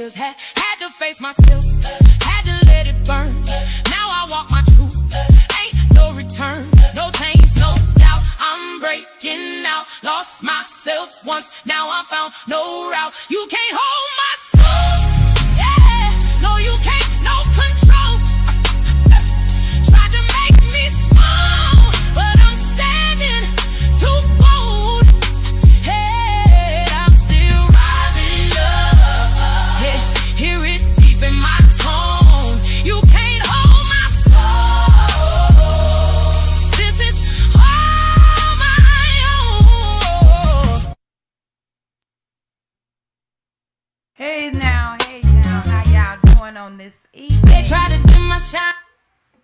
tears. Had to face myself, had to let it burn. Now I walk my truth, ain't no return. No change, no doubt, I'm breaking out. Lost myself once, now I found no route. You can't hold my soul, yeah. No, you can't, no control. Tried to make me small, but I'm standing too bold. Hey, I'm still rising up. Yeah, hear it deep in my tone. You can't hold my soul. This is all my own. Hey now, how y'all doing on this evening? They try to dim my shine.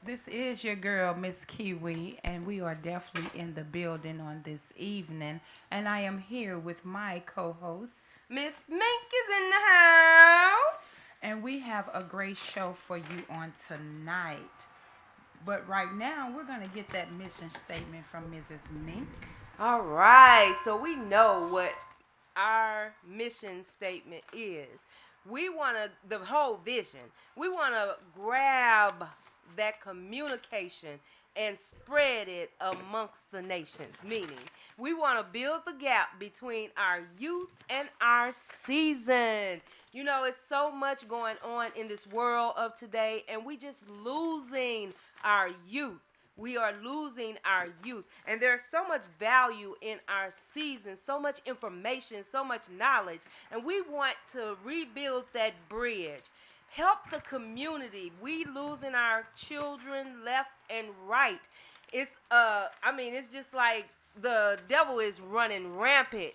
This is your girl, Miss Kiwi, and we are definitely in the building on this evening. And I am here with my co-host, Miss Mink is in the house. and we have a great show for you on tonight. But right now, we're going to get that mission statement from Mrs. Mink. All right, so we know what our mission statement is. We want to, the whole vision, we want to grab that communication and spread it amongst the nations, meaning we want to build the gap between our youth and our season. You know, it's so much going on in this world of today, and we just losing our youth. We are losing our youth, and there's so much value in our season, so much information, so much knowledge, and we want to rebuild that bridge. Help the community. We losing our children left and right. It's it's just like the devil is running rampant.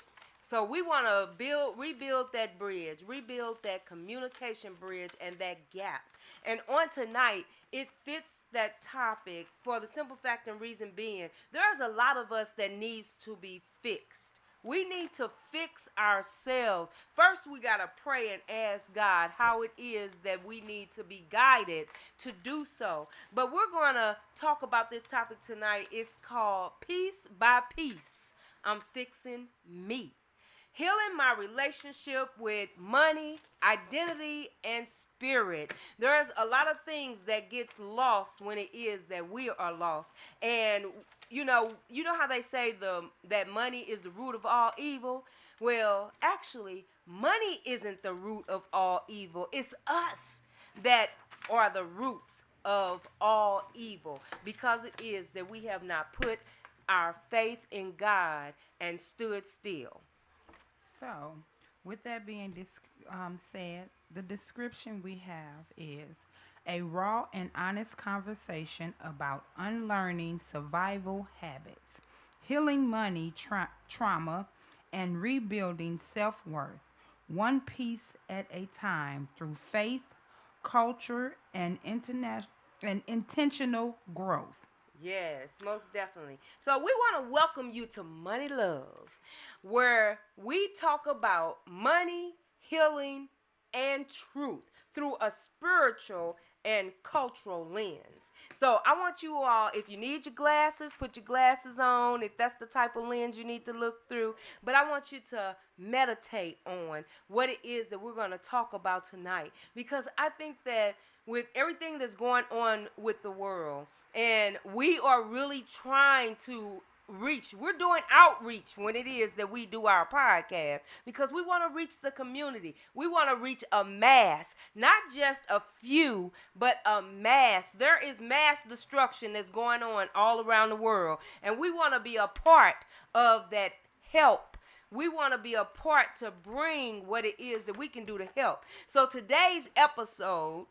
So we want to rebuild that bridge, rebuild that communication bridge and that gap. And on tonight, it fits that topic for the simple fact and reason being, there's a lot of us that needs to be fixed. We need to fix ourselves. First, we got to pray and ask God how it is that we need to be guided to do so. But we're going to talk about this topic tonight. It's called Piece by Piece, I'm Fixing Me. Healing my relationship with money, identity, and spirit. There's a lot of things that gets lost when it is that we are lost. And you know how they say that money is the root of all evil? Well, actually, money isn't the root of all evil. It's us that are the roots of all evil, because it is that we have not put our faith in God and stood still. So, with that being said, the description we have is a raw and honest conversation about unlearning survival habits, healing money trauma, and rebuilding self-worth, one piece at a time through faith, culture, and intentional growth. Yes, most definitely. So we want to welcome you to Money Love, where we talk about money, healing, and truth through a spiritual and cultural lens. So I want you all, if you need your glasses, put your glasses on, if that's the type of lens you need to look through. But I want you to meditate on what it is that we're going to talk about tonight, because I think that with everything that's going on with the world, and we are really trying to reach, we're doing outreach when it is that we do our podcast, because we want to reach the community. We want to reach a mass, not just a few, but a mass. There is mass destruction that's going on all around the world, and we want to be a part of that help. We want to be a part to bring what it is that we can do to help. So today's episode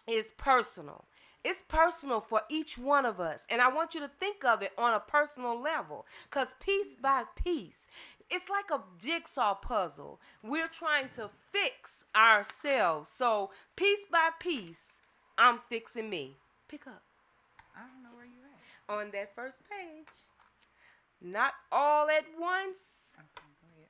is personal. It's personal for each one of us. And I want you to think of it on a personal level, because piece by piece, it's like a jigsaw puzzle. We're trying to fix ourselves. So piece by piece, I'm fixing me. Pick up. I don't know where you're at. On that first page. Not all at once. Okay,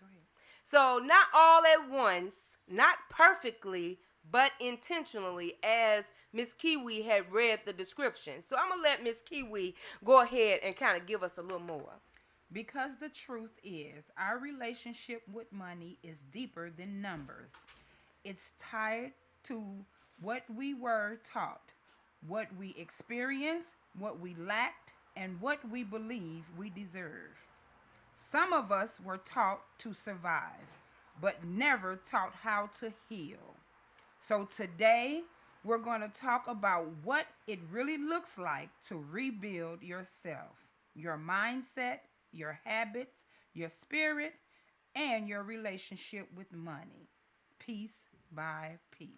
go ahead. So not all at once, not perfectly, but intentionally, as Miss Kiwi had read the description. So I'm going to let Miss Kiwi go ahead and kind of give us a little more. Because the truth is, our relationship with money is deeper than numbers. It's tied to what we were taught, what we experienced, what we lacked, and what we believe we deserve. Some of us were taught to survive, but never taught how to heal. So today, we're going to talk about what it really looks like to rebuild yourself, your mindset, your habits, your spirit, and your relationship with money, piece by piece.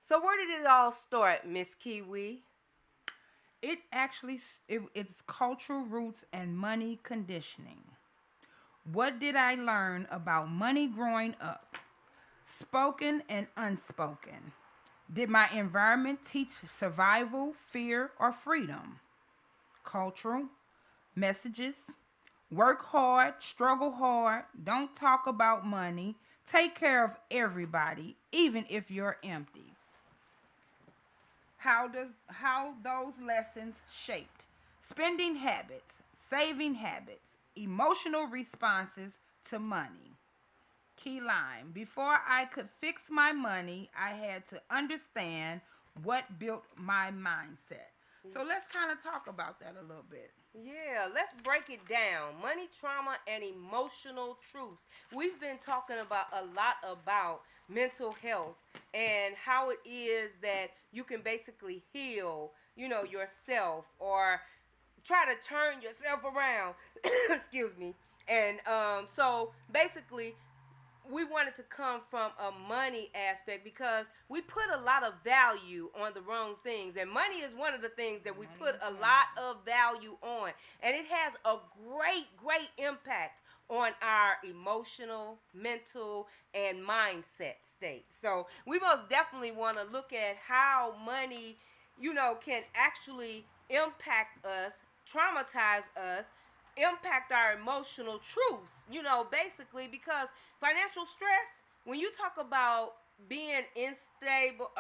So where did it all start, Miss Kiwi? It's cultural roots and money conditioning. What did I learn about money growing up? Spoken and unspoken. Did my environment teach survival, fear, or freedom? Cultural messages. Work hard, struggle hard, don't talk about money, take care of everybody, even if you're empty. How those lessons shaped spending habits, saving habits, emotional responses to money. Key line: before I could fix my money, I had to understand what built my mindset. So let's kind of talk about that a little bit. Yeah, let's break it down. Money trauma and emotional truths. We've been talking about a lot about mental health and how it is that you can basically heal, yourself or try to turn yourself around. Excuse me. And so basically we wanted to come from a money aspect because we put a lot of value on the wrong things, and money is one of the things that we put a lot of value on, and it has a great impact on our emotional, mental, and mindset state. So we most definitely want to look at how money can actually impact us, traumatize us, impact our emotional truths, basically because financial stress, when you talk about being unstable,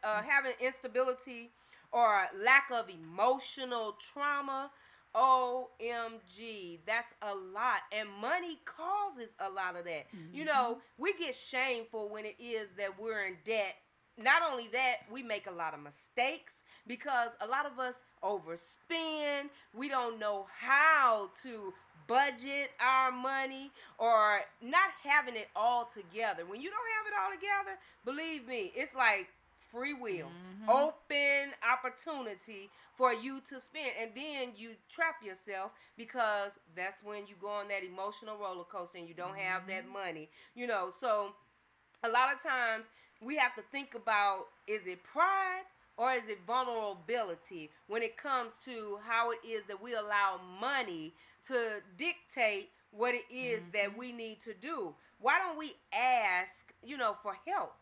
having instability or lack of emotional trauma, OMG, that's a lot. And money causes a lot of that. We get shameful when it is that we're in debt. Not only that, we make a lot of mistakes because a lot of us overspend. We don't know how to budget our money or not having it all together. When you don't have it all together, believe me, it's like free will, open opportunity for you to spend, and then you trap yourself because that's when you go on that emotional roller coaster and you don't have that money. So a lot of times we have to think about, is it pride or is it vulnerability when it comes to how it is that we allow money to dictate what it is that we need to do? Why don't we ask, for help?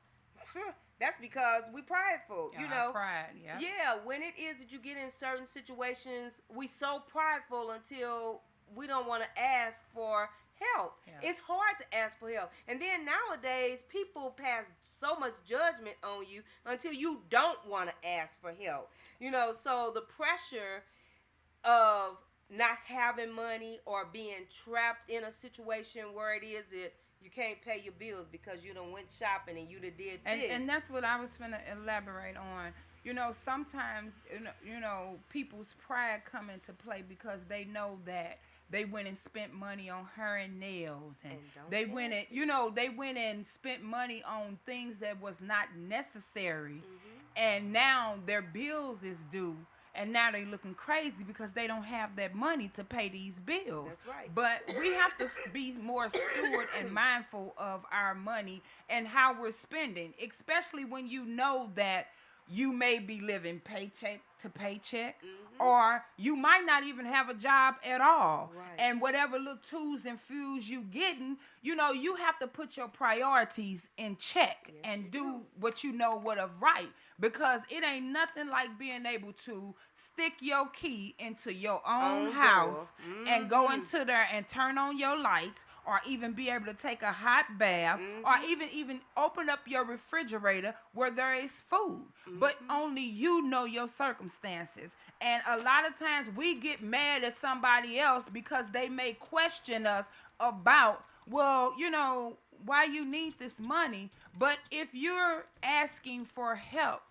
That's because we prideful, Pride, yeah. Yeah, when it is that you get in certain situations, we so prideful until we don't want to ask for help. Yeah. It's hard to ask for help. And then nowadays, people pass so much judgment on you until you don't want to ask for help. So the pressure of not having money or being trapped in a situation where it is that you can't pay your bills because you done went shopping and you done did this. And that's what I was finna elaborate on. Sometimes, people's pride come into play because they know that they went and spent money on hair and nails, and they went and spent money on things that was not necessary, and now their bills is due, and now they looking crazy because they don't have that money to pay these bills. That's right. But we have to be more steward and mindful of our money and how we're spending, especially when you know that you may be living paycheck to paycheck, or you might not even have a job at all. Right. And whatever little tools and fuels you getting, you have to put your priorities in check and do what what is right. Because it ain't nothing like being able to stick your key into your own house and go into there and turn on your lights, or even be able to take a hot bath, or even open up your refrigerator where there is food. But only you know your circumstances. And a lot of times we get mad at somebody else because they may question us about, well, why you need this money. But if you're asking for help,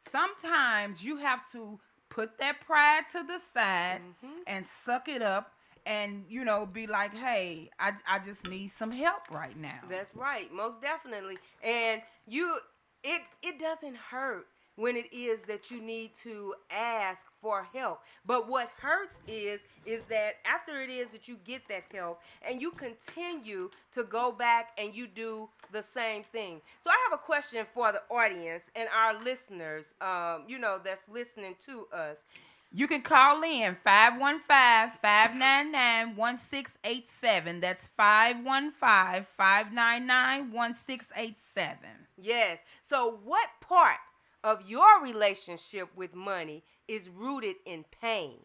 sometimes you have to put that pride to the side and suck it up and, be like, hey, I just need some help right now. That's right, most definitely. And it doesn't hurt when it is that you need to ask for help. But what hurts is that after it is that you get that help and you continue to go back and you do the same thing. So I have a question for the audience and our listeners, that's listening to us. You can call in 515-599-1687. That's 515-599-1687. Yes. So what part of your relationship with money is rooted in pain?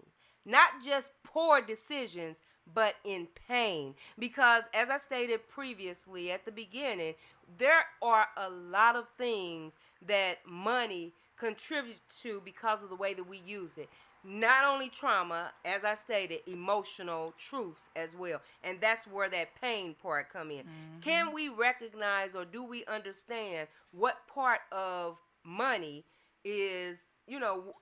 Not just poor decisions, but in pain. Because as I stated previously at the beginning, there are a lot of things that money contributes to because of the way that we use it. Not only trauma, as I stated, emotional truths as well. And that's where that pain part come in. Can we recognize, or do we understand what part of money is,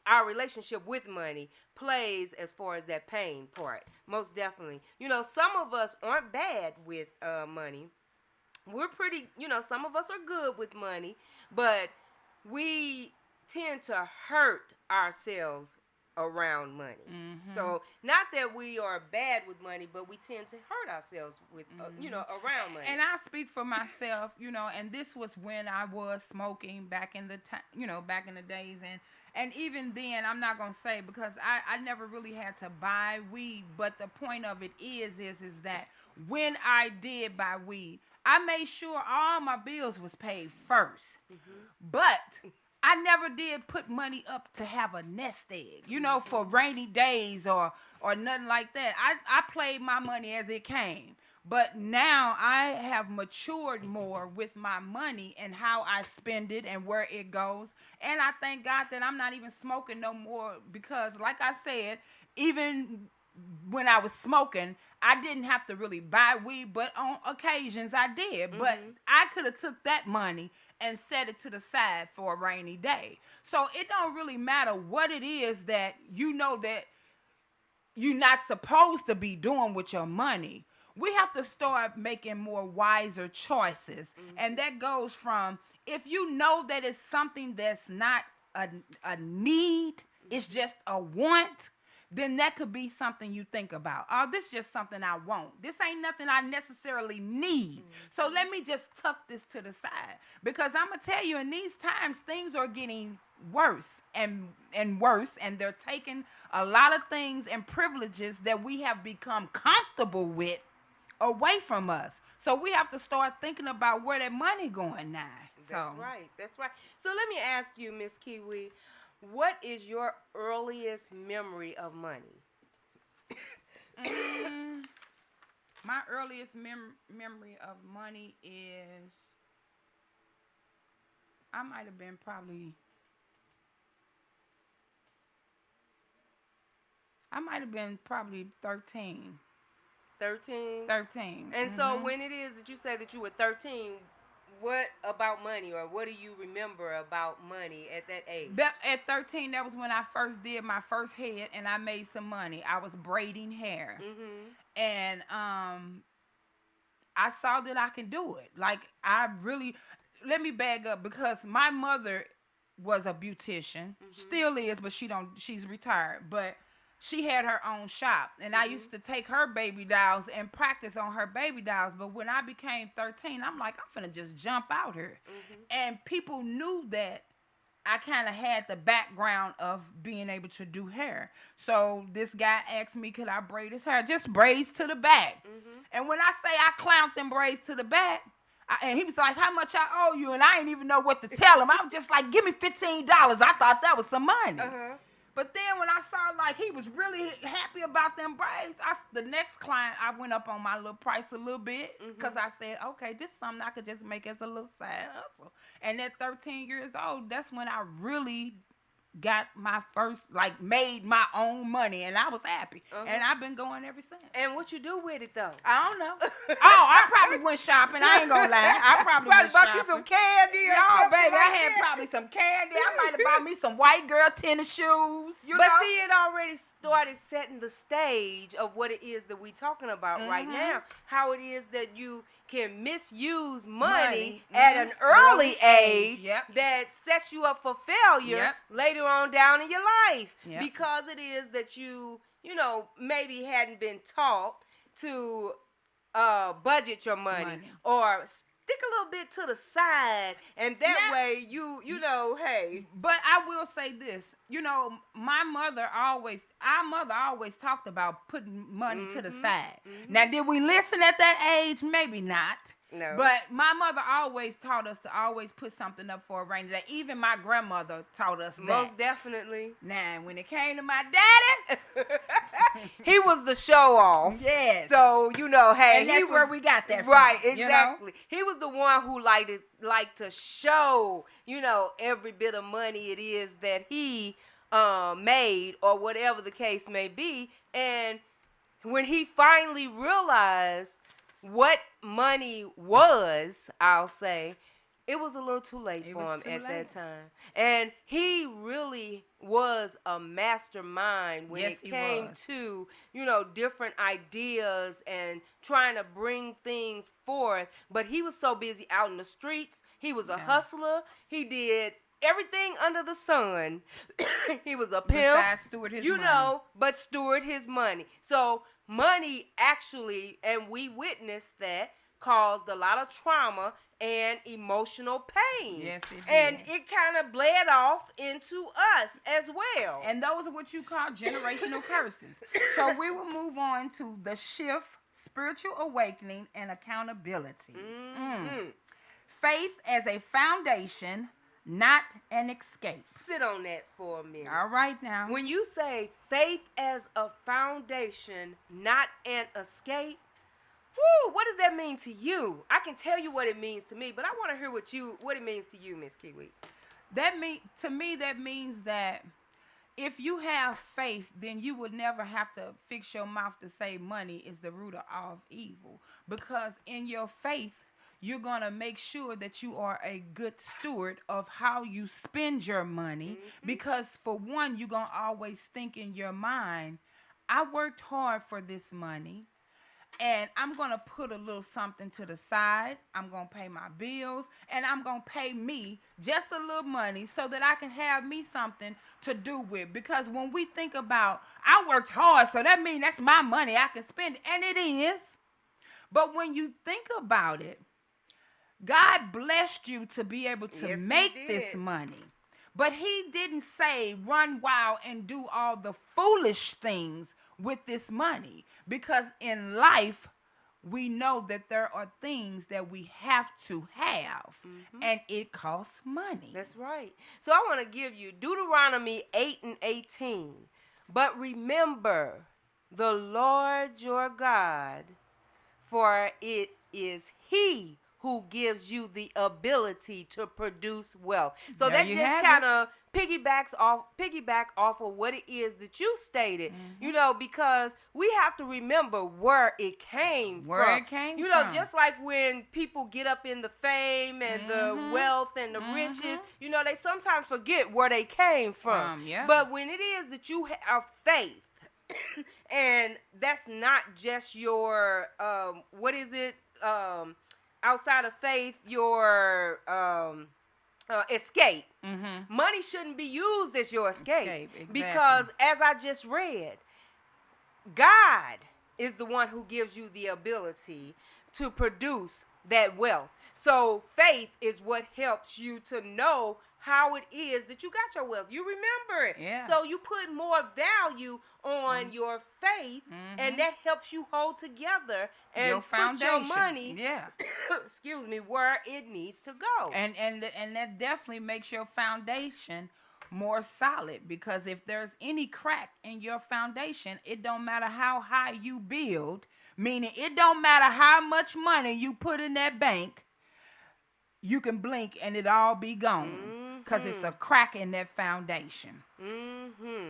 our relationship with money plays as far as that pain part? Most definitely. Some of us aren't bad with money. We're pretty, some of us are good with money, but we tend to hurt ourselves around money. So not that we are bad with money, but we tend to hurt ourselves with around money. And I speak for myself, and this was when I was smoking back in the back in the days, and even then, I'm not gonna say, because I never really had to buy weed, but the point of it is that when I did buy weed, I made sure all my bills was paid first. But I never did put money up to have a nest egg, for rainy days or nothing like that. I played my money as it came. But now I have matured more with my money and how I spend it and where it goes. And I thank God that I'm not even smoking no more, because like I said, even when I was smoking, I didn't have to really buy weed, but on occasions I did. But I could have took that money and set it to the side for a rainy day. So it don't really matter what it is that that you're not supposed to be doing with your money. We have to start making more wiser choices. And that goes from, if you know that it's something that's not a need, it's just a want, then that could be something you think about. Oh, this is just something I want. This ain't nothing I necessarily need. So let me just tuck this to the side. Because I'm going to tell you, in these times, things are getting worse and worse. And they're taking a lot of things and privileges that we have become comfortable with away from us. So we have to start thinking about where that money going now. That's right. That's right. So let me ask you, Miss Kiwi, what is your earliest memory of money? My earliest memory of money is, I might have been probably 13. 13? 13. And so when it is that you say that you were 13, what about money, or what do you remember about money at that age? At 13, that was when I first did my first head, and I made some money. I was braiding hair. And I saw that I can do it. Like, let me back up, because my mother was a beautician. Still is, but she's retired. But she had her own shop, and I used to take her baby dolls and practice on her baby dolls. But when I became 13, I'm like, I'm finna just jump out here. And people knew that I kind of had the background of being able to do hair. So this guy asked me, could I braid his hair? Just braids to the back. And when I say I clamped them braids to the back, and he was like, how much I owe you? And I didn't even know what to tell him. I was just like, give me $15. I thought that was some money. But then when I saw like he was really happy about them braids, the next client, I went up on my little price a little bit, because I said, okay, this is something I could just make as a little side hustle. And at 13 years old, that's when I really got my first, like, made my own money, and I was happy. And I've been going ever since. And what you do with it, though? I don't know. I probably went shopping. I ain't gonna lie. I probably went bought shopping. you some candy or No, something baby, like I had that. probably some candy. I might have bought me some white girl tennis shoes. You But know? see, it already started setting the stage of what it is that we talking about right now. How it is that you can misuse money at an early age that sets you up for failure later on down in your life. Because it is that you know, maybe hadn't been taught to budget your money. Or stick a little bit to the side, and that way you know, hey. But I will say this, you know, our mother always talked about putting money to the side. Now, did we listen at that age? Maybe not. No. But my mother always taught us to always put something up for a rainy day. Even my grandmother taught us that. Most definitely. Now, when it came to my daddy, he was the show off. Yes. So, you know, hey, and that's where we got that from. Right, exactly. You know? He was the one who liked to show, you know, every bit of money it is that he made, or whatever the case may be. And when he finally realized what money was, I'll say, it was a little too late for him at that time. And he really was a mastermind when it came to, you know, different ideas and trying to bring things forth. But he was so busy out in the streets. He was a hustler. He did everything under the sun. He was a pimp. Besides steward his money. Know, but steward his money. So money actually, and we witnessed that, caused a lot of trauma and emotional pain. Yes, it did. And it kind of bled off into us as well. And those are what you call generational curses. So we will move on to the shift, spiritual awakening, and accountability. Faith as a foundation, not an escape. Sit on that for a minute. All right now. When you say faith as a foundation, not an escape, whoo, what does that mean to you? I can tell you what it means to me, but I want to hear what it means to you, Miss Kiwi. That means that if you have faith, then you would never have to fix your mouth to say money is the root of all evil. Because in your faith, you're going to make sure that you are a good steward of how you spend your money. Because for one, you're going to always think in your mind, I worked hard for this money, and I'm going to put a little something to the side. I'm going to pay my bills, and I'm going to pay me just a little money so that I can have me something to do with. Because when we think about, I worked hard, so that means that's my money, I can spend it, and it is. But when you think about it, God blessed you to be able to make this money. But he didn't say run wild and do all the foolish things with this money. Because in life, we know that there are things that we have to have. And it costs money. That's right. So I want to give you Deuteronomy 8:18. But remember the Lord your God, for it is he who gives you the ability to produce wealth. So that just kind of piggyback off of what it is that you stated, you know, because we have to remember where it came from. You know, just like when people get up in the fame and the wealth and the riches, you know, they sometimes forget where they came from. But when it is that you have faith, and that's not just your, outside of faith, your escape. Money shouldn't be used as your escape. Because as I just read, God is the one who gives you the ability to produce that wealth. So faith is what helps you to know how it is that you got your wealth. You remember it. So you put more value on your faith, and that helps you hold together and put your money, excuse me, where it needs to go. And that definitely makes your foundation more solid, because if there's any crack in your foundation, it don't matter how high you build, meaning it don't matter how much money you put in that bank, you can blink and it all be gone. because it's a crack in that foundation.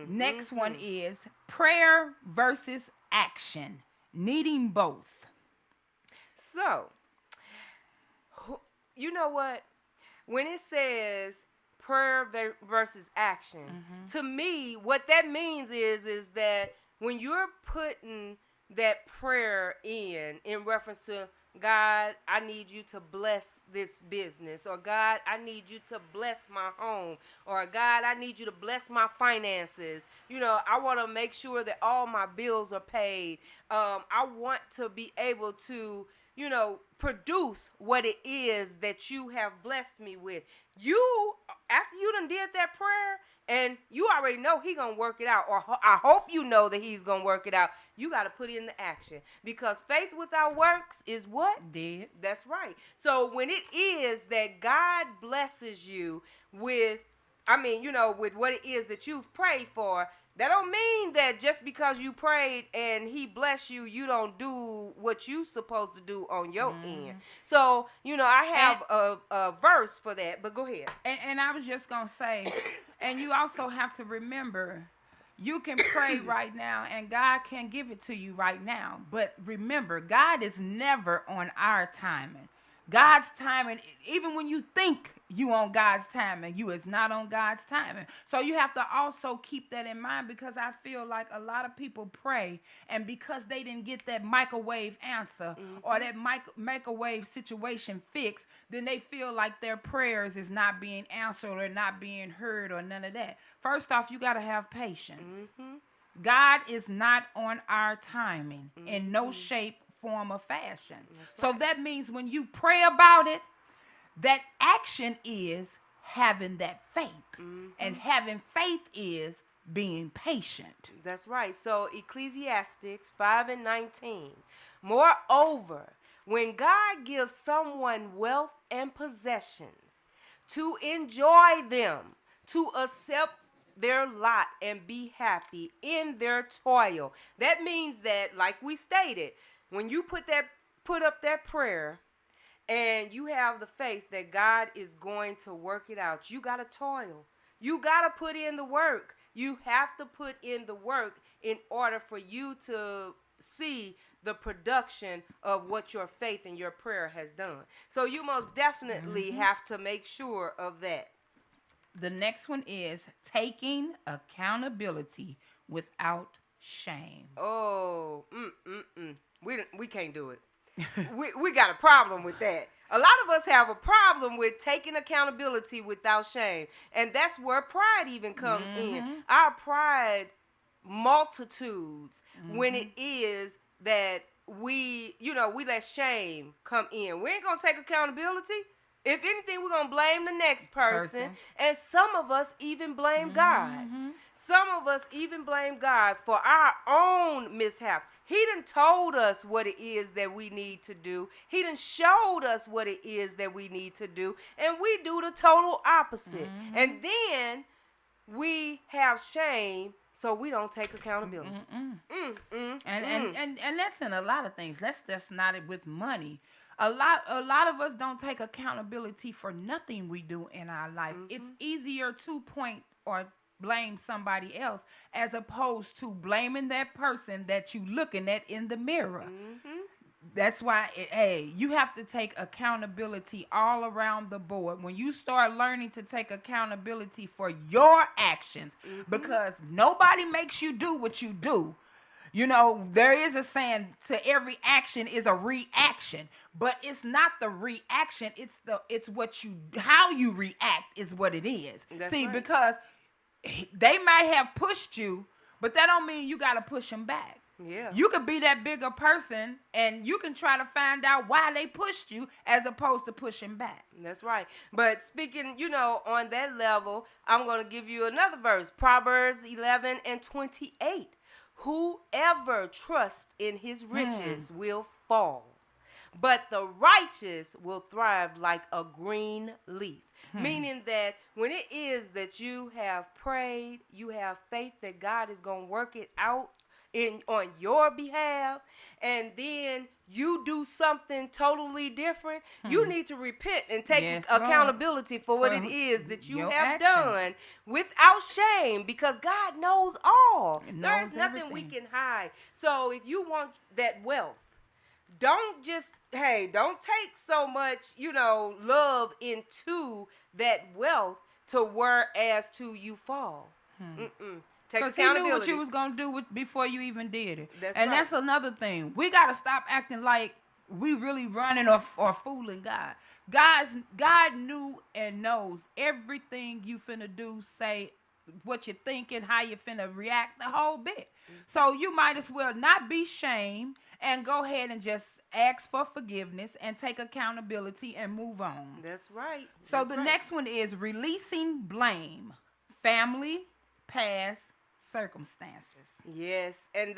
Next one is prayer versus action, needing both. So, you know what? When it says prayer versus action, to me, what that means is that when you're putting that prayer in reference to God, I need you to bless this business, or God, I need you to bless my home, or God, I need you to bless my finances. You know, I want to make sure that all my bills are paid. I want to be able to, you know, produce what it is that you have blessed me with. You, after you done did that prayer, and you already know he gonna work it out, or I hope you know that he's gonna work it out. You got to put it into action, because faith without works is what? Dead. That's right. So when it is that God blesses you with, with what it is that you've prayed for, that don't mean that just because you prayed and he blessed you, you don't do what you supposed to do on your end. So, I have a verse for that, but go ahead. And I was just going to say, and you also have to remember, you can pray right now and God can give it to you right now. But remember, God is never on our timing. God's timing, even when you think you on God's timing, you is not on God's timing. So you have to also keep that in mind, because I feel like a lot of people pray, and because they didn't get that microwave answer or that microwave situation fixed, then they feel like their prayers is not being answered or not being heard or none of that. First off, you got to have patience. God is not on our timing in no shape, form, or fashion. So that means when you pray about it, that action is having that faith. And having faith is being patient. That's right. So Ecclesiastes 5:19. Moreover, when God gives someone wealth and possessions, to enjoy them, to accept their lot and be happy in their toil. That means that, like we stated, when you put up that prayer and you have the faith that God is going to work it out, you got to toil. You got to put in the work. You have to put in the work in order for you to see the production of what your faith and your prayer has done. So you most definitely have to make sure of that. The next one is taking accountability without shame. Oh, we can't do it. we got a problem with that. A lot of us have a problem with taking accountability without shame, and that's where pride even comes in. Our pride multitudes when it is that we let shame come in. We ain't gonna take accountability. If anything, we're going to blame the next person. And some of us even blame God. Some of us even blame God for our own mishaps. He done told us what it is that we need to do. He done showed us what it is that we need to do. And we do the total opposite. And then we have shame, so we don't take accountability. And that's in a lot of things. That's just not it with money. A lot of us don't take accountability for nothing we do in our life. It's easier to point or blame somebody else as opposed to blaming that person that you looking at in the mirror. That's why, you have to take accountability all around the board. When you start learning to take accountability for your actions, because nobody makes you do what you do. You know, there is a saying, to every action is a reaction, but it's not the reaction. It's how you react is what it is. That's See, right. because they might have pushed you, but that don't mean you got to push them back. Yeah. You could be that bigger person and you can try to find out why they pushed you as opposed to pushing back. That's right. But speaking, on that level, I'm going to give you another verse, Proverbs 11:28. Whoever trusts in his riches will fall, but the righteous will thrive like a green leaf. Meaning that when it is that you have prayed, you have faith that God is going to work it out, on your behalf, and then you do something totally different, you need to repent and take Yes, accountability for what For it is that you your have actions. done without shame, because God knows all. It There knows is nothing we everything. can hide. So if you want that wealth, don't take so much, love into that wealth to whereas to you fall. Take Because he knew what accountability. you was going to do before you even did it. That's and right. that's another thing. We got to stop acting like we really running or fooling God. God knew and knows everything you finna do, say, what you're thinking, how you finna react, the whole bit. So you might as well not be shamed and go ahead and just ask for forgiveness and take accountability and move on. That's right. So That's the right. next one is releasing blame, family, past circumstances. Yes, and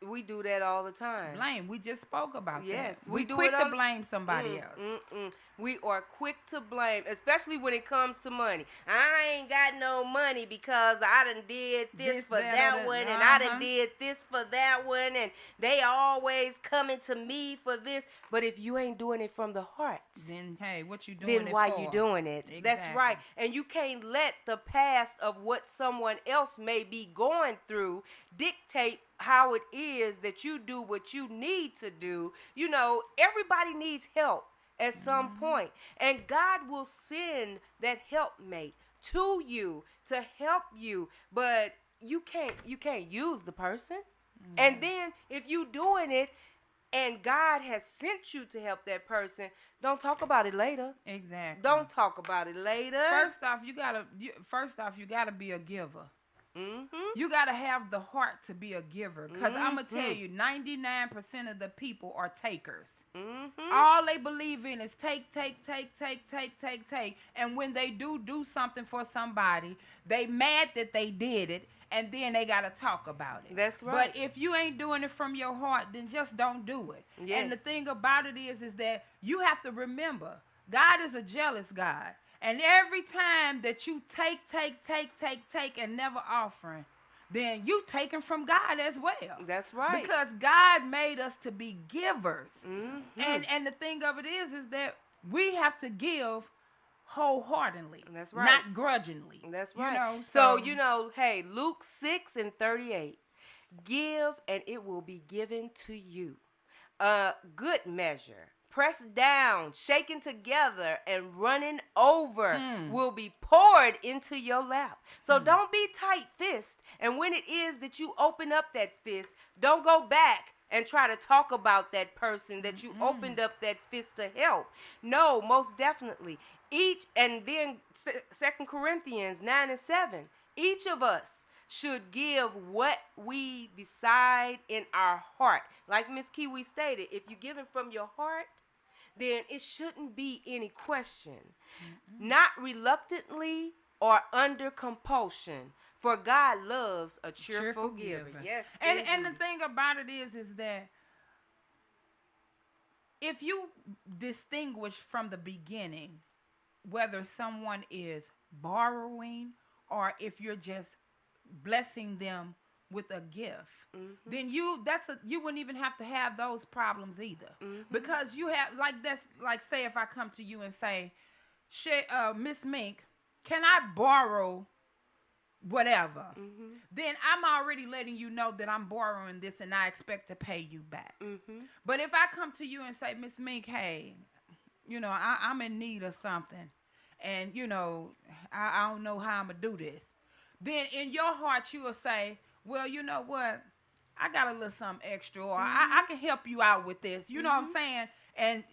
we do that all the time. Blame. We just spoke about Yes, that. we We do quick it to all the blame somebody else. We are quick to blame, especially when it comes to money. I ain't got no money because I done did this for that one, and I done did this for that one, and they always coming to me for this. But if you ain't doing it from the heart, Then hey, what you doing? then why you doing it? Exactly. That's right. And you can't let the past of what someone else may be going through dictate how it is that you do what you need to do. Everybody needs help at some point, and God will send that helpmate to you to help you, but you can't use the person. And then if you doing it and God has sent you to help that person, don't talk about it later. Exactly. Don't talk about it later. First off, you gotta be a giver. You gotta have the heart to be a giver. Cause I'm gonna tell you, 99% of the people are takers. All they believe in is take. And when they do something for somebody, they mad that they did it, and then they gotta talk about it. That's right. But if you ain't doing it from your heart, then just don't do it. Yes. And the thing about it is that you have to remember, God is a jealous God. And every time that you take and never offering, then you taking from God as well. That's right. Because God made us to be givers. And the thing of it is that we have to give wholeheartedly. That's right. Not grudgingly. That's right. So hey, Luke 6:38, give and it will be given to you. Good measure, pressed down, shaken together, and running over will be poured into your lap. So don't be tight-fisted. And when it is that you open up that fist, don't go back and try to talk about that person that you opened up that fist to help. No, most definitely. And then 2 Corinthians 9:7, each of us should give what we decide in our heart. Like Miss Kiwi stated, if you're giving from your heart, then it shouldn't be any question. Not reluctantly or under compulsion, for God loves a cheerful giver. Yes. And the thing about it is that if you distinguish from the beginning whether someone is borrowing or if you're just blessing them with a gift, then you wouldn't even have to have those problems either. Because you have say if I come to you and say, Miss Mink, can I borrow whatever? Then I'm already letting you know that I'm borrowing this and I expect to pay you back. But if I come to you and say, Miss Mink, hey, I'm in need of something, and I don't know how I'm gonna do this, then in your heart you will say, well, you know what, I got a little something extra, or I can help you out with this. You know what I'm saying? And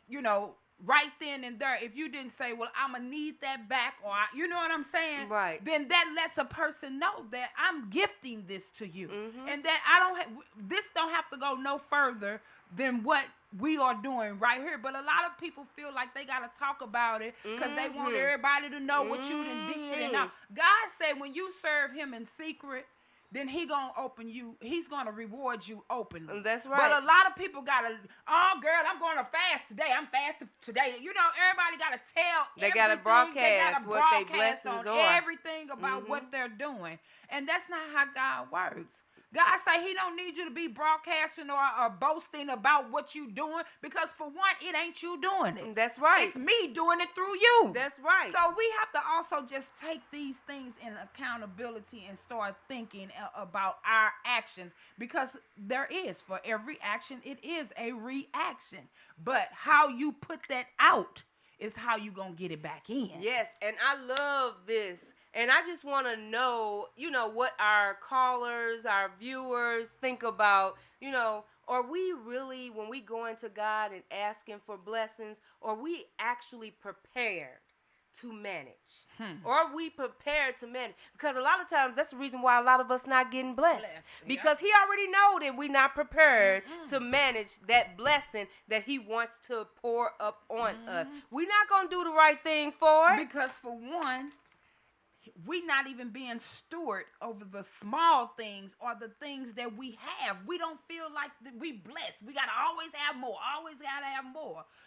right then and there, if you didn't say, well, I'm gonna need that back, or you know what I'm saying, right, then that lets a person know that I'm gifting this to you, and that this don't have to go no further than what we are doing right here. But a lot of people feel like they gotta talk about it because they want everybody to know what you done did. And now God said, when you serve Him in secret, then He's gonna reward you openly. That's right. But a lot of people gotta, oh girl, I'm going to fast today. I'm fasting today. Everybody gotta tell. They gotta broadcast what they blessings on are. everything about what they're doing, and that's not how God works. God say he don't need you to be broadcasting or boasting about what you doing, because for one, it ain't you doing it. That's right. It's me doing it through you. That's right. So we have to also just take these things in accountability and start thinking about our actions, because there is, for every action, it is a reaction. But how you put that out is how you gonna get it back in. Yes, and I love this. And I just want to know, what our callers, our viewers think about, are we really, when we go into God and asking for blessings, are we actually prepared to manage? Or are we prepared to manage? Because a lot of times that's the reason why a lot of us not getting blessed. Because he already know that we not prepared to manage that blessing that he wants to pour up on us. We not going to do the right thing for it. Because for one, we not even being steward over the small things or the things that we have. We don't feel like we blessed. We got to always have more,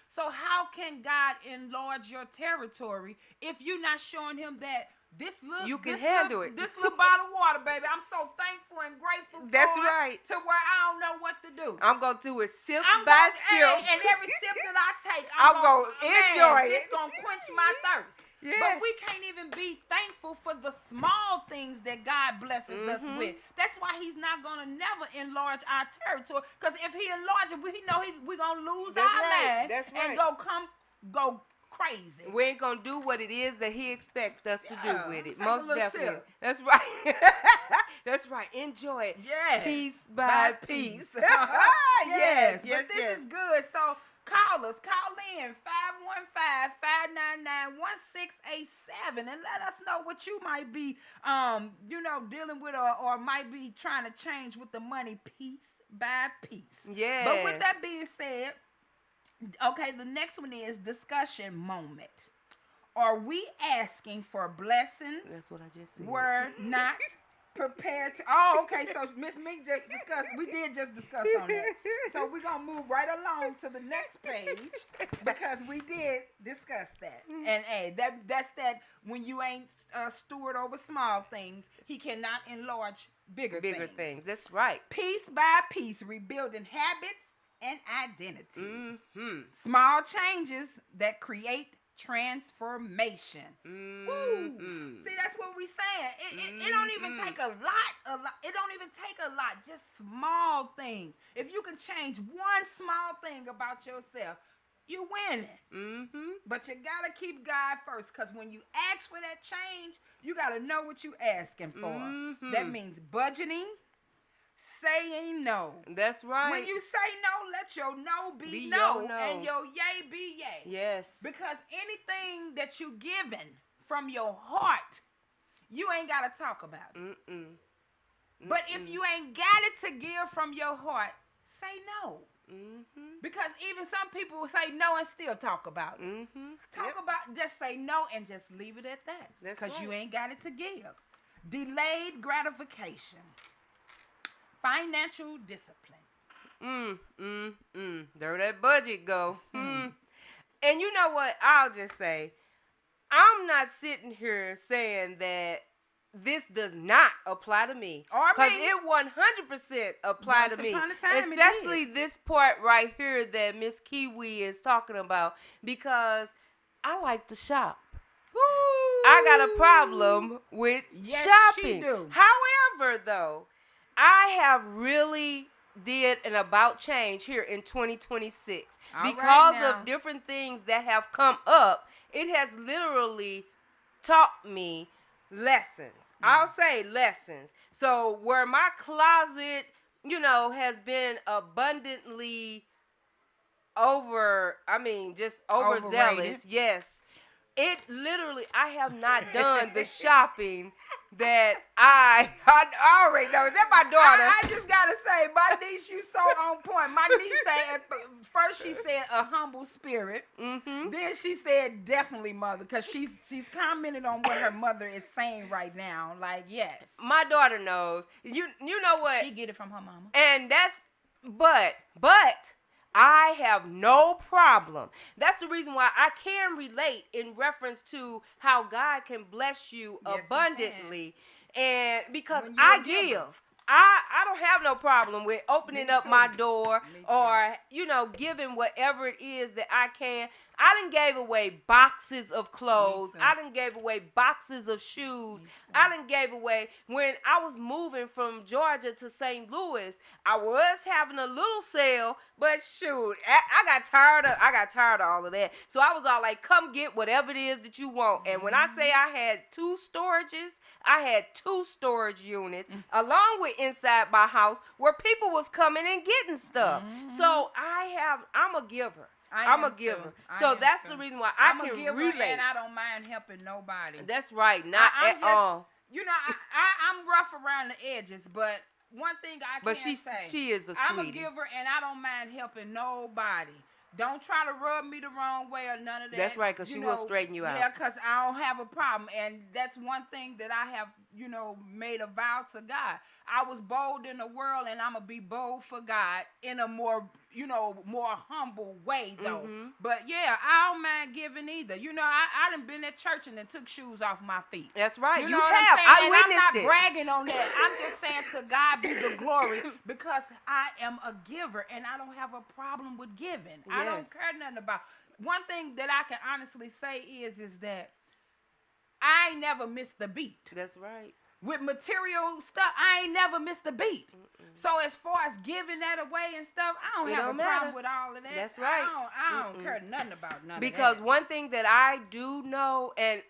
So how can God enlarge your territory if you're not showing him that this little bottle of water, baby, I'm so thankful and grateful for That's it, right. to where I don't know what to do. I'm going to do it sip by sip. And every sip that I take, I'm going to enjoy it. It's going to quench my thirst. Yes. But we can't even be thankful for the small things that God blesses us with. That's why he's not going to never enlarge our territory. Because if he enlarges, we know we're going to lose our mind and go crazy. We ain't going to do what it is that he expects us to do with it. Take Most a definitely. sip. That's right. That's right. Enjoy it. Yes. Piece by piece. Yes. Yes. But this is good. So call in 515-999-1687 and let us know what you might be dealing with or might be trying to change with the money piece by piece. Yes. But with that being said, okay, the next one is discussion moment. Are we asking for blessings? That's what I just said. We're not prepared to. Oh, okay. So Miss Meek just discussed. We did just discuss on that. So we're gonna move right along to the next page because we did discuss that. And hey, that's that. When you ain't steward over small things, he cannot enlarge bigger things. That's right. Piece by piece, rebuilding habits and identity. Small changes that create transformation. Woo. See, that's what we're saying. It don't even take a lot. It don't even take a lot. Just small things. If you can change one small thing about yourself, you winning. But you gotta keep God first, because when you ask for that change, you gotta know what you asking for. That means budgeting, saying no. That's right. When you say no, let your no be no, and your yay be yay. Yes. Because anything that you given from your heart, you ain't got to talk about it. But if you ain't got it to give from your heart, say no. Because even some people will say no and still talk about it. Just say no and just leave it at that. Because you ain't got it to give. Delayed gratification. Financial discipline. There that budget go. And you know what? I'll just say, I'm not sitting here saying that this does not apply to me. Because it 100% apply to me. Especially this part right here that Miss Kiwi is talking about. Because I like to shop. I got a problem with shopping. She do. However, though, I have really did an about change here in 2026 because of different things that have come up. It has literally taught me lessons. I'll say lessons. So where my closet, has been abundantly just overzealous. Yes. It literally, I have not done the shopping that I already know. Is that my daughter? I just gotta say, my niece, you so on point. My niece said, first she said a humble spirit. Then she said definitely mother, because she's commented on what her mother is saying right now. Like, yes. My daughter knows. You know what? She get it from her mama. And but I have no problem. That's the reason why I can relate in reference to how God can bless you abundantly. And because I give. I don't have no problem with opening Me up too. my door Me too. or, giving whatever it is that I can. I done gave away boxes of clothes. too. I done gave away boxes of shoes. Me too. I done gave away, when I was moving from Georgia to St. Louis, I was having a little sale, but shoot, I got tired of all of that. So I was all like, come get whatever it is that you want. And when I say I had 2 storages, I had 2 storage units along with inside my house where people was coming and getting stuff. So I'm a giver. I'm a giver. So that's the reason why I can relate. And I don't mind helping nobody. That's right. Not at all. You know, I'm rough around the edges, but one thing I can say. But she is a sweetie. I'm a giver, and I don't mind helping nobody. Don't try to rub me the wrong way or none of that. That's right, because she will straighten you out. Yeah, because I don't have a problem. And that's one thing that I have, made a vow to God. I was bold in the world, and I'm going to be bold for God in a more, more humble way, though. But, yeah, I don't mind giving either. I done been at church and then took shoes off my feet. That's right. You You know what have. I'm saying? I And witnessed I'm it. not bragging on that. I'm just saying to God be the glory because I am a giver, and I don't have a problem with giving. I don't care nothing about. One thing that I can honestly say is that I ain't never missed a beat. That's right. With material stuff, I ain't never missed a beat. So as far as giving that away and stuff, I don't have a problem with all of that. That's right. I don't care nothing about none Because of that. one thing that I do know, and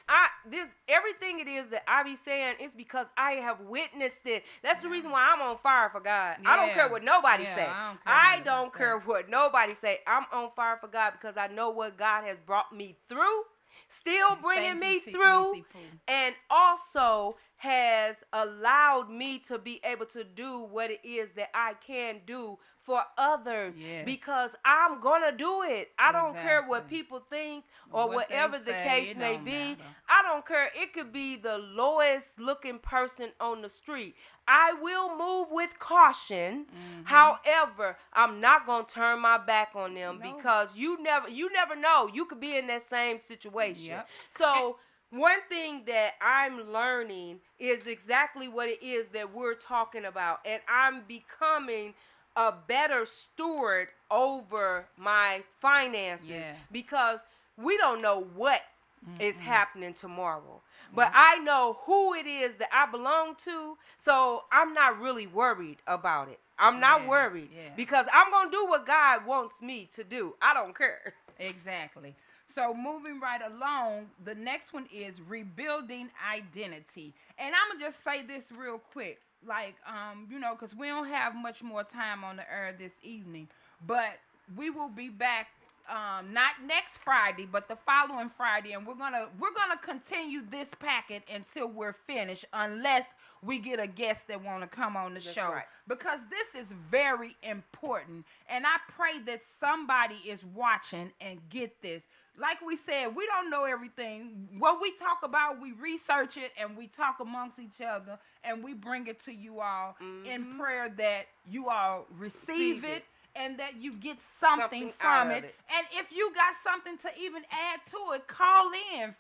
everything it is that I be saying is because I have witnessed it. That's the reason why I'm on fire for God. I don't care what nobody say. I don't care what nobody say. I'm on fire for God because I know what God has brought me through, still bringing me through, and also has allowed me to be able to do what it is that I can do for others because I'm going to do it. I don't care what people think or whatever the case may be. I don't care. It could be the lowest looking person on the street. I will move with caution. However, I'm not going to turn my back on them because you never know. You could be in that same situation. So one thing that I'm learning is exactly what it is that we're talking about. And I'm becoming a better steward over my finances because we don't know what is happening tomorrow. But I know who it is that I belong to, so I'm not really worried about it. I'm not worried because I'm going to do what God wants me to do. I don't care. Exactly. So moving right along, the next one is rebuilding identity. And I'm going to just say this real quick. Like, because we don't have much more time on the air this evening. But we will be back not next Friday, but the following Friday. And we're gonna continue this packet until we're finished, unless we get a guest that want to come on the show. Right. Because this is very important. And I pray that somebody is watching and get this. Like we said, we don't know everything. What we talk about, we research it and we talk amongst each other and we bring it to you all in prayer that you all receive it and that you get something from it. And if you got something to even add to it, call in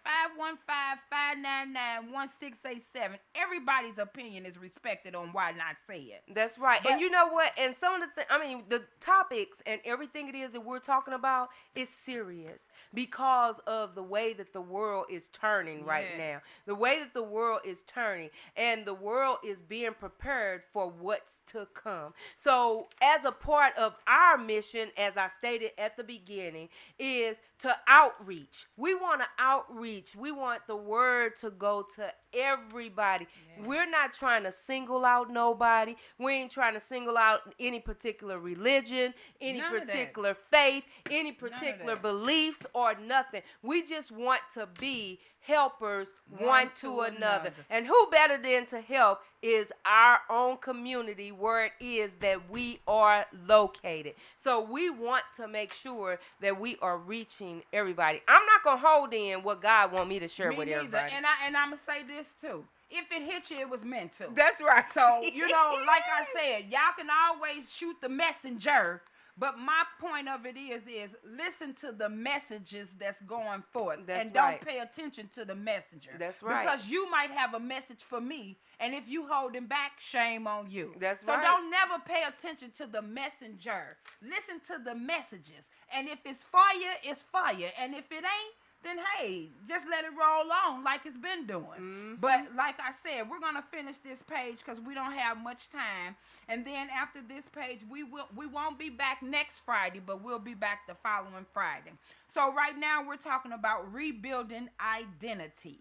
515-599-1687. Everybody's opinion is respected on why not say it. That's right. But, and you know what? And some of the topics and everything it is that we're talking about is serious because of the way that the world is turning right now. The way that the world is turning and the world is being prepared for what's to come. So as a part of our mission, as I stated at the beginning, is to outreach. We want to outreach. We want the word to go to everybody. We're not trying to single out nobody. We ain't trying to single out any particular religion, any particular faith, any particular beliefs or nothing. We just want to be helpers one to another. And who better than to help is our own community where it is that we are located. So we want to make sure that we are reaching everybody. I'm not going to hold in what God wants me to share with everybody. And I'm going to say this too. If it hit you, it was meant to. That's right. So, like I said, y'all can always shoot the messenger, But my point of it is listen to the messages that's going forth. That's and don't right. pay attention to the messenger. That's right. Because you might have a message for me, and if you hold him back, shame on you. That's so right. don't never pay attention to the messenger. Listen to the messages. And if it's fire, it's fire. And if it ain't, then hey, just let it roll on like it's been doing. Mm-hmm. But like I said, we're gonna finish this page because we don't have much time. And then after this page, we won't be back next Friday, but we'll be back the following Friday. So right now we're talking about rebuilding identity.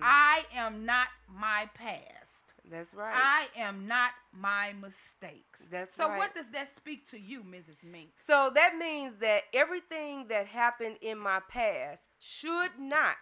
I am not my past. That's right. I am not my mistakes. That's so right. what does that speak to you, Mrs. Mink? So that means that everything that happened in my past should not,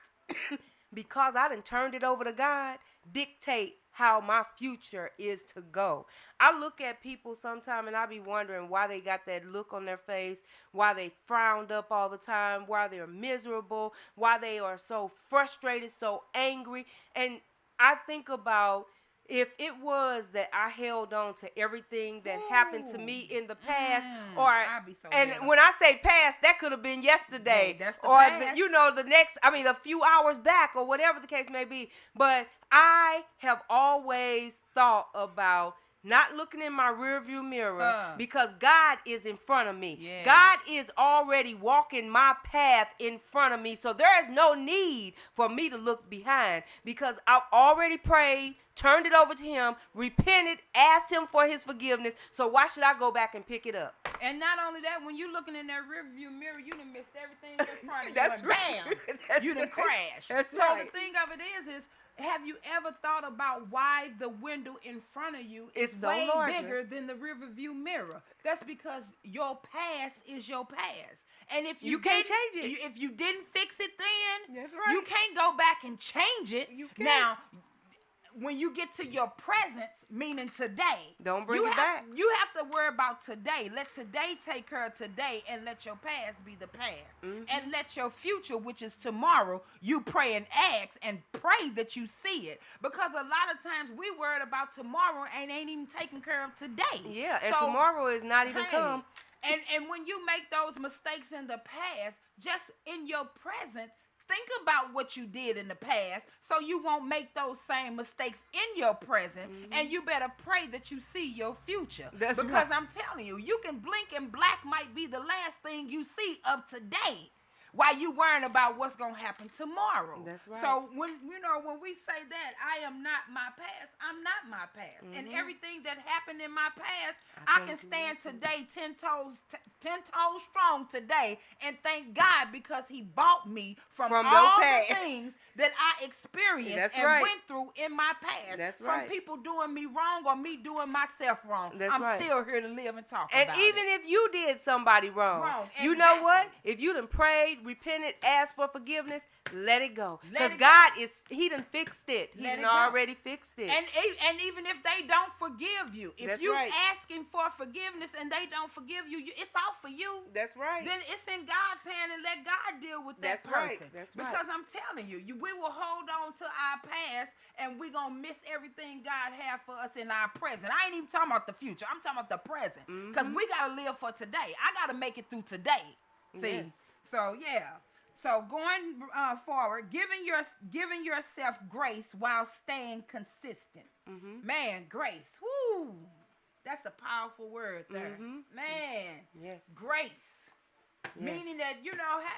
because I done turned it over to God, dictate how my future is to go. I look at people sometime and I be wondering why they got that look on their face, why they frowned up all the time, why they're miserable, why they are so frustrated, so angry. And I think about, if it was that I held on to everything that happened to me in the past, I'd be so and bitter. when I say past, that could have been yesterday, Yeah, that's the or past. the next, a few hours back, or whatever the case may be. But I have always thought about not looking in my rearview mirror, because God is in front of me. Yes. God is already walking my path in front of me. So there is no need for me to look behind, because I've already prayed, turned it over to him, repented, asked him for his forgiveness. So why should I go back and pick it up? And not only that, when you looking in that rearview mirror, you done missed everything in front of you. That's and right. Bam, That's you done right. crashed. That's so right. the thing of it is have you ever thought about why the window in front of you is It's so way larger. bigger than the rearview mirror? That's because your past is your past. And if You can't didn't- change it. If you didn't fix it then, That's right. you can't go back and change it. You can't. Now, when you get to your presence, meaning today, Don't bring you it have- back. You have to worry about today. Let today take care of today, and let your past be the past. And let your future, which is tomorrow, you pray and ask and pray that you see it. Because a lot of times we worried about tomorrow and ain't even taking care of today. Yeah, and So, tomorrow is not even hey, come. And when you make those mistakes in the past, just in your present, think about what you did in the past so you won't make those same mistakes in your present. And you better pray that you see your future. That's because right. I'm telling you, you can blink and black might be the last thing you see of today, while you worrying about what's going to happen tomorrow. That's right. So when we say that I am not my past, I'm not my past. And everything that happened in my past, I can stand today 10 toes strong today and thank God because he bought me from From all your the past. things that I experienced That's and right. went through in my past. That's from right. people doing me wrong or me doing myself wrong. That's I'm right. still here to live and talk And about even it. if you did somebody wrong, you know exactly. what? If you done prayed, repented, asked for forgiveness, let it go. Let Because it God he done fixed it. He Let done it go. already fixed it. And even if they don't forgive you, if That's you right. asking for forgiveness and they don't forgive you, it's off for you. That's right. Then it's in God's hand and let God deal with that That's right. person. That's right. Because I'm telling you, we will hold on to our past and we're going to miss everything God had for us in our present. I ain't even talking about the future. I'm talking about the present. Because we got to live for today. I got to make it through today. See? Yes. So, yeah. So going forward, giving yourself grace while staying consistent. Man, grace. Woo! That's a powerful word there. Man. Yes. Grace. Yes. Meaning that,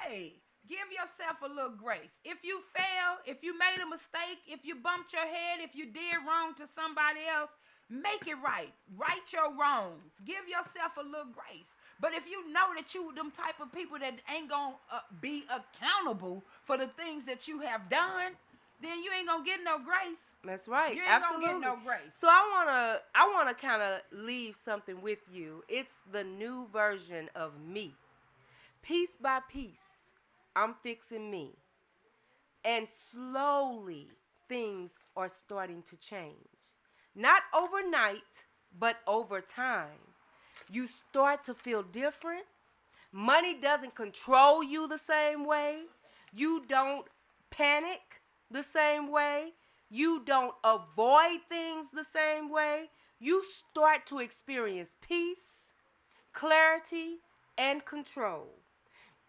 hey, give yourself a little grace. If you fail, if you made a mistake, if you bumped your head, if you did wrong to somebody else, make it right. Right your wrongs. Give yourself a little grace. But if you know that you them type of people that ain't going to be accountable for the things that you have done, then you ain't going to get no grace. That's right. You ain't Absolutely. going to get no grace. So I wanna kind of leave something with you. It's the new version of me. Piece by piece, I'm fixing me. And slowly things are starting to change. Not overnight, but over time. You start to feel different. Money doesn't control you the same way. You don't panic the same way. You don't avoid things the same way. You start to experience peace, clarity, and control.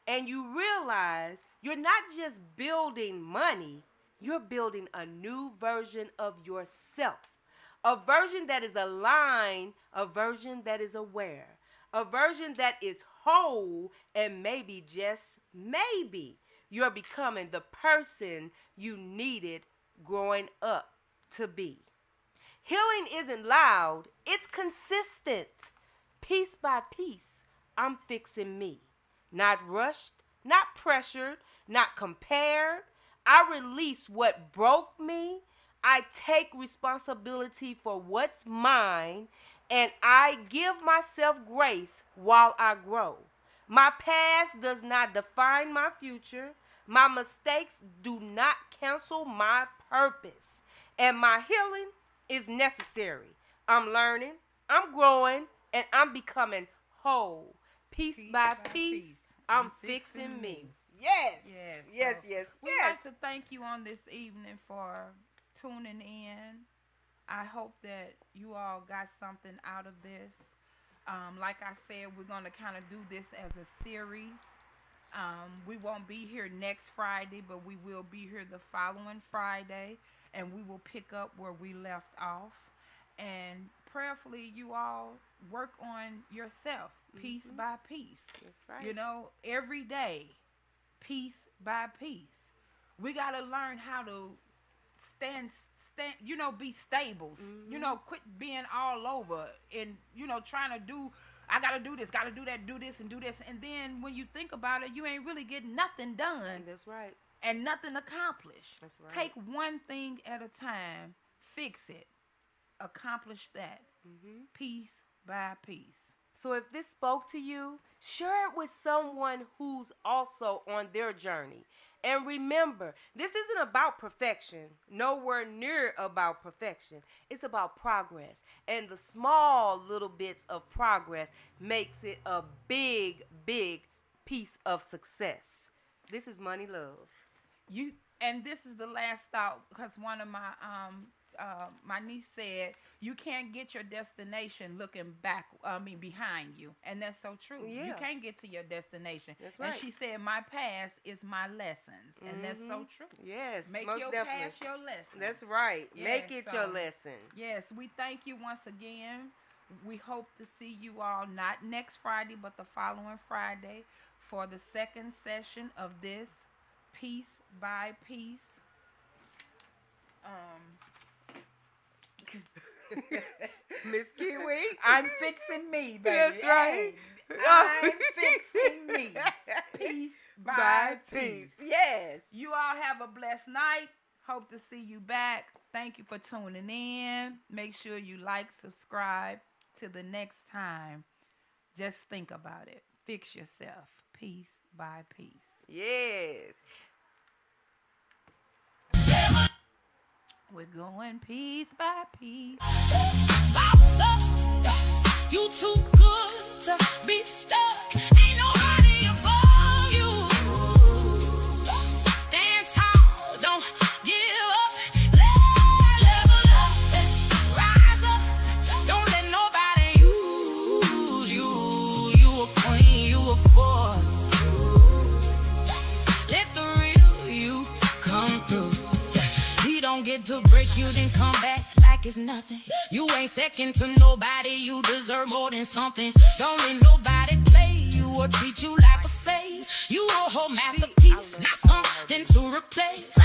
And you realize you're not just building money, you're building a new version of yourself. A version that is aligned, a version that is aware, a version that is whole, and maybe, just maybe, you're becoming the person you needed growing up to be. Healing isn't loud, it's consistent. Piece by piece, I'm fixing me. Not rushed, not pressured, not compared. I release what broke me. I take responsibility for what's mine, and I give myself grace while I grow. My past does not define my future. My mistakes do not cancel my purpose. And my healing is necessary. I'm learning, I'm growing, and I'm becoming whole. Piece by piece, I'm fixing me. Yes. We'd like to thank you on this evening for tuning in. I hope that you all got something out of this. Like I said, we're going to kind of do this as a series. We won't be here next Friday, but we will be here the following Friday, and we will pick up where we left off. And prayerfully, you all work on yourself piece by piece. That's right. You know, every day, piece by piece. We got to learn how to stand, you know, be stable. You know, quit being all over and, you know, trying to do, I got to do this, got to do that, do this, and do this. And then when you think about it, you ain't really getting nothing done. That's right. And nothing accomplished. That's right. Take one thing at a time, fix it, accomplish that, piece by piece. So if this spoke to you, share it with someone who's also on their journey. And remember, this isn't about perfection. Nowhere near about perfection. It's about progress. And the small little bits of progress makes it a big, big piece of success. This is Money Love. And this is the last thought, because one of my niece said, you can't get your destination looking behind you. And that's so true. Yeah. You can't get to your destination. That's right. And she said, my past is my lessons. And that's so true. Yes, Make most your definitely. past your lesson. That's right. Yeah, Make it your so, lesson. Yes, we thank you once again. We hope to see you all not next Friday, but the following Friday for the second session of this piece by piece. Miss Kiwi, I'm fixing me, baby. That's right. I'm fixing me. Piece by piece. Yes. You all have a blessed night. Hope to see you back. Thank you for tuning in. Make sure you like, subscribe. Till the next time, just think about it. Fix yourself piece by piece. Yes. We're going piece by piece. Boss up, you too good to be stuck. Ain't nobody above you. Stand tall, don't give up. Level up, rise up. Don't let nobody use you. You a queen, you a force. Let the real you come through. He don't get to break you, then come back like it's nothing. You ain't second to nobody, you deserve more than something. Don't let nobody play you or treat you like a face. You a whole masterpiece, not something to replace.